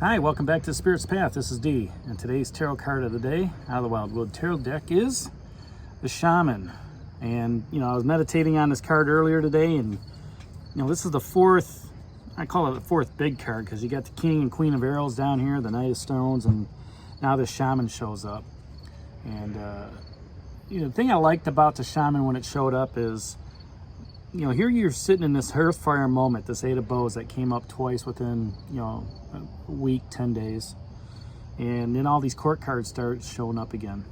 Hi, welcome back to Spirit's Path. This is Dee, and today's tarot card of the day out of the Wildwood Tarot deck is the Shaman. And I was meditating on this card earlier today, and this is the fourth, I call it the fourth big card, because you got the King and Queen of Arrows down here, the Knight of Stones, and now the Shaman shows up. And the thing I liked about the Shaman when it showed up is, here you're sitting in this hearth fire moment, this Eight of Bows that came up twice within, a week, 10 days. And then all these court cards start showing up again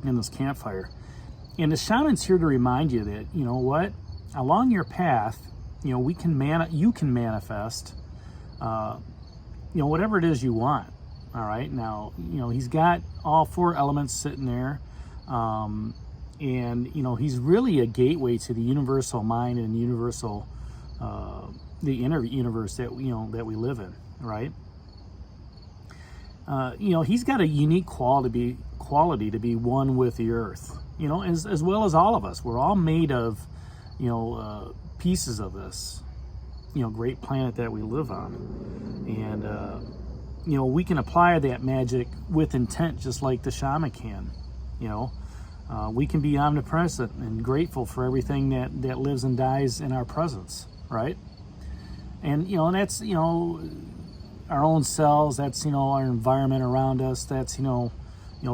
in this campfire. And the Shaman's here to remind you that, along your path, you can manifest, whatever it is you want. All right. Now, he's got all four elements sitting there. And he's really a gateway to the universal mind and universal the inner universe that that we live in, right? He's got a unique quality to be one with the earth, as well as all of us. We're all made of pieces of this great planet that we live on. And we can apply that magic with intent, just like the Shaman can. We can be omnipresent and grateful for everything that lives and dies in our presence, right? And and that's our own selves. That's our environment around us. That's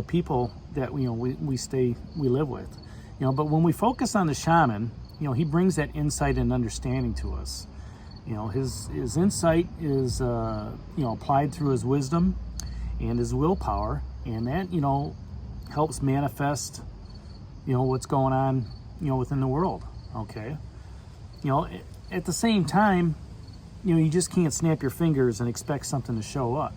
people that we live with. But when we focus on the Shaman, he brings that insight and understanding to us. His insight is applied through his wisdom and his willpower, and that helps manifest what's going on within the world. Okay, at the same time, you just can't snap your fingers and expect something to show up.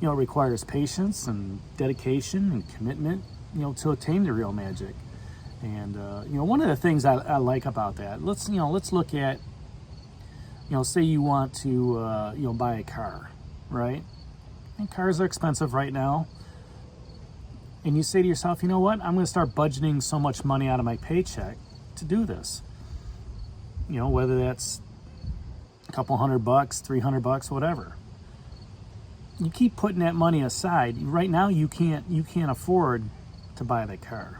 It requires patience and dedication and commitment to attain the real magic. And one of the things I like about that, let's look at say you want to buy a car, right? And cars are expensive right now. And you say to yourself, I'm going to start budgeting so much money out of my paycheck to do this. Whether that's a couple $100, $300, whatever. You keep putting that money aside. Right now, you can't afford to buy that car.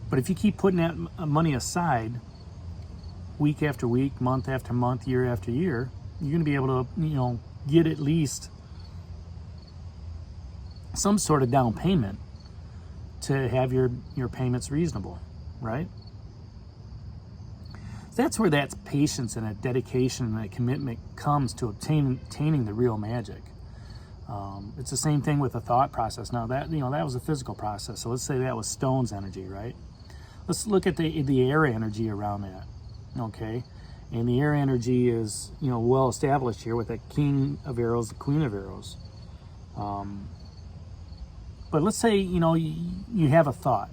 But if you keep putting that money aside, week after week, month after month, year after year, you're going to be able to, get at least some sort of down payment to have your payments reasonable, right? That's where that patience and that dedication and that commitment comes to obtaining the real magic. It's the same thing with the thought process. Now that that was a physical process. So let's say that was stone's energy, right? Let's look at the air energy around that. Okay, and the air energy is well established here with the King of Arrows, the Queen of Arrows. But let's say, you have a thought,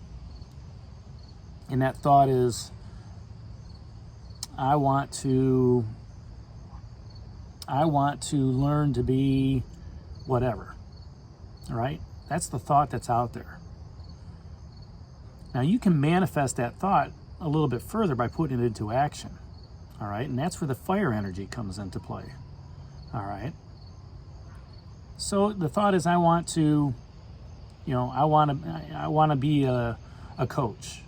and that thought is, I want to learn to be whatever, all right? That's the thought that's out there. Now, you can manifest that thought a little bit further by putting it into action, all right? And that's where the fire energy comes into play, all right? So the thought is, I want to be a coach.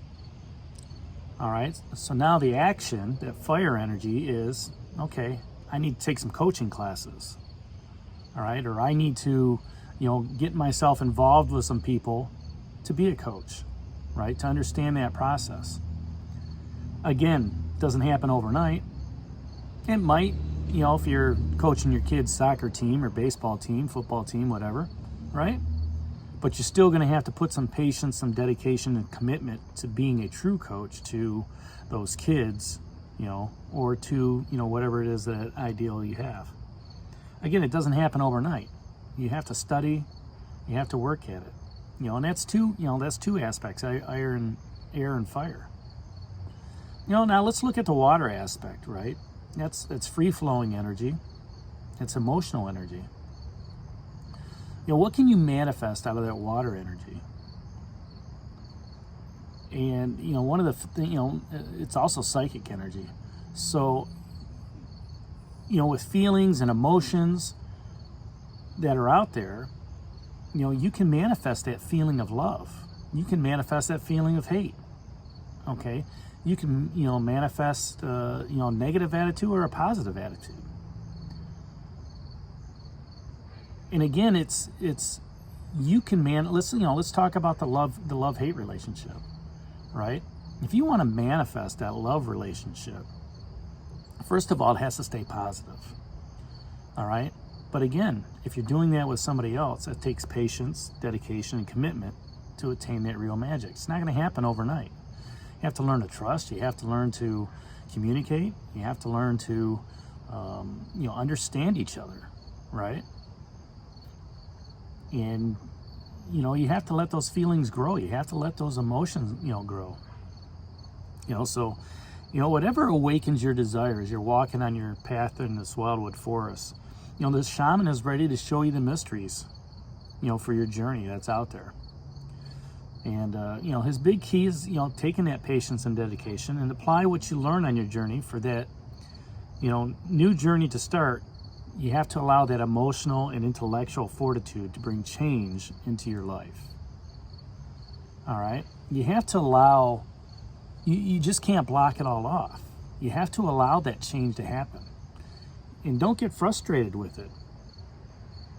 All right. So now the action, that fire energy is, okay, I need to take some coaching classes. All right. Or I need to, get myself involved with some people to be a coach, right? To understand that process. Again, doesn't happen overnight. It might, if you're coaching your kid's soccer team or baseball team, football team, whatever, right? But you're still going to have to put some patience, some dedication, and commitment to being a true coach to those kids, or to, whatever it is that ideal you have. Again, it doesn't happen overnight. You have to study, you have to work at it. And that's two aspects, air and fire. Now let's look at the water aspect, right? That's free-flowing energy. It's emotional energy. What can you manifest out of that water energy? And, one of the things, it's also psychic energy. So with feelings and emotions that are out there, you can manifest that feeling of love. You can manifest that feeling of hate. Okay? You can, manifest, a negative attitude or a positive attitude. And again, you can let's talk about the love-hate relationship, right? If you want to manifest that love relationship, first of all, it has to stay positive. All right? But again, if you're doing that with somebody else, it takes patience, dedication, and commitment to attain that real magic. It's not going to happen overnight. You have to learn to trust. You have to learn to communicate. You have to learn to, understand each other, right? And, you have to let those feelings grow. You have to let those emotions, grow. So, whatever awakens your desires, you're walking on your path in this wildwood forest. This shaman is ready to show you the mysteries, for your journey that's out there. And, his big key is, taking that patience and dedication and apply what you learn on your journey for that, new journey to start. You have to allow that emotional and intellectual fortitude to bring change into your life. All right? You have to allow, you just can't block it all off. You have to allow that change to happen. And don't get frustrated with it.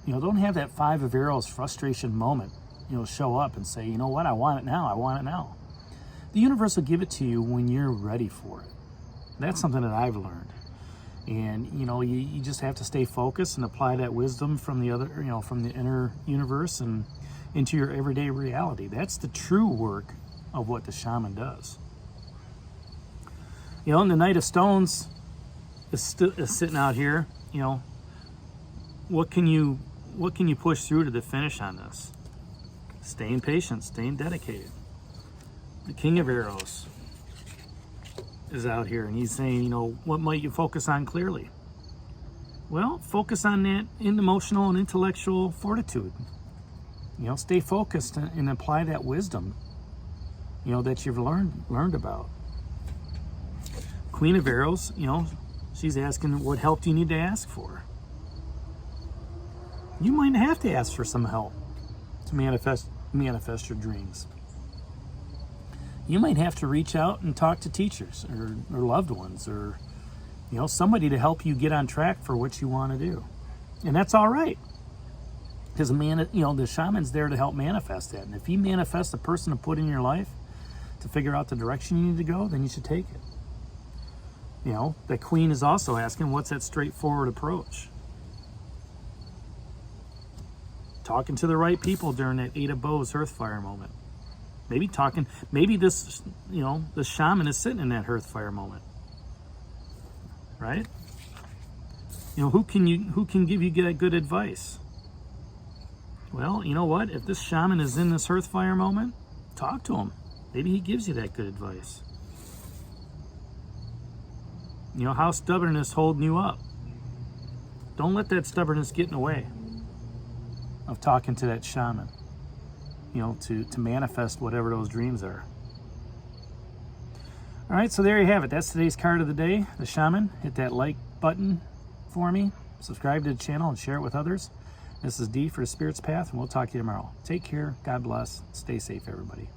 Don't have that 5 of arrows frustration moment, show up and say, you know what, I want it now, I want it now. The universe will give it to you when you're ready for it. That's something that I've learned. And, you just have to stay focused and apply that wisdom from from the inner universe and into your everyday reality. That's the true work of what the shaman does. And the Knight of Stones is sitting out here. What can you push through to the finish on this? Staying patient, staying dedicated. The King of Arrows is out here, and he's saying, what might you focus on clearly? Well, focus on that emotional and intellectual fortitude. Stay focused and apply that wisdom, that you've learned about. Queen of Arrows, she's asking, what help do you need to ask for? You might have to ask for some help to manifest your dreams. You might have to reach out and talk to teachers or loved ones or, somebody to help you get on track for what you want to do. And that's all right. Because the shaman's there to help manifest that. And if he manifests a person to put in your life to figure out the direction you need to go, then you should take it. The queen is also asking, what's that straightforward approach? Talking to the right people during that 8 of Bows Hearthfire moment. Maybe this, the shaman is sitting in that Hearthfire moment. Right? Who can give you good advice? Well, you know what? If this shaman is in this Hearthfire moment, talk to him. Maybe he gives you that good advice. How stubbornness holding you up. Don't let that stubbornness get in the way of talking to that shaman, to manifest whatever those dreams are. All right, so there you have it. That's today's card of the day, the shaman. Hit that like button for me. Subscribe to the channel and share it with others. This is D for Spirit's Path, and we'll talk to you tomorrow. Take care. God bless. Stay safe, everybody.